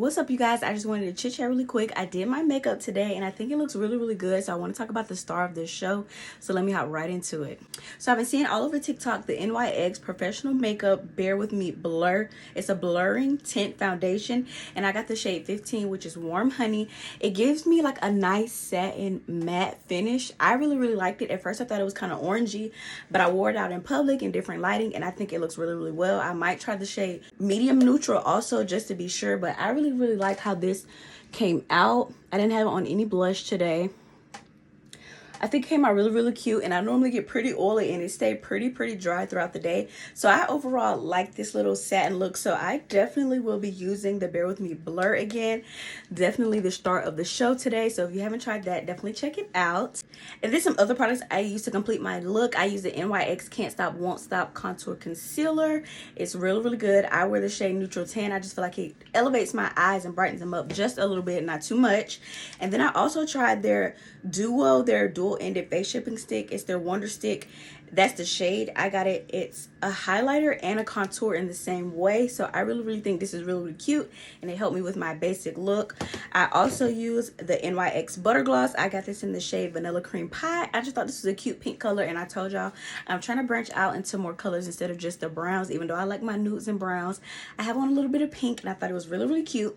What's up, you guys? I just wanted to chit chat really quick. I did my makeup today and I think it looks really good, so I want to talk about the star of this show, so let me hop right into it. So I've been seeing all over TikTok the NYX professional makeup Bare With Me blur. It's a blurring tint foundation and I got the shade 15, which is Warm Honey. It gives me like a nice satin matte finish. I really liked it. At first I thought it was kind of orangey, but I wore it out in public in different lighting and I think it looks really well. I might try the shade medium neutral also just to be sure, but I really like how this came out. I didn't have it on any blush today. I think it came out really cute, and I normally get pretty oily and it stayed pretty dry throughout the day. So I overall like this little satin look, so I definitely will be using the Bare With Me blur again. Definitely the start of the show today, so if you haven't tried that, definitely check it out. And there's some other products I use to complete my look. I use the NYX Can't Stop Won't Stop Contour Concealer. It's really good. I wear the shade Neutral Tan. I just feel like it elevates my eyes and brightens them up just a little bit, not too much. And then I also tried their Duo, their dual-ended face shaping stick. It's their Wonder Stick. That's the shade. I got it. It's a highlighter and a contour in the same way. So I really think this is really cute and it helped me with my basic look. I also use the NYX Butter Gloss. I got this in the shade Vanilla Cream Pie. I just thought this was a cute pink color, and I told y'all I'm trying to branch out into more colors instead of just the browns. Even though I like my nudes and browns, I have on a little bit of pink and I thought it was really cute.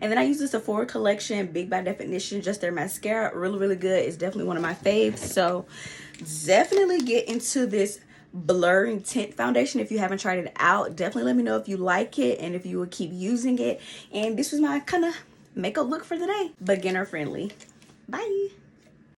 And then I use the Sephora collection Big by Definition, just their mascara. Really good. It's definitely one of my faves. So definitely get into this blurring tint foundation if you haven't tried it out. Definitely let me know if you like it and if you will keep using it. And this was my kind of makeup look for the day. Beginner friendly. Bye.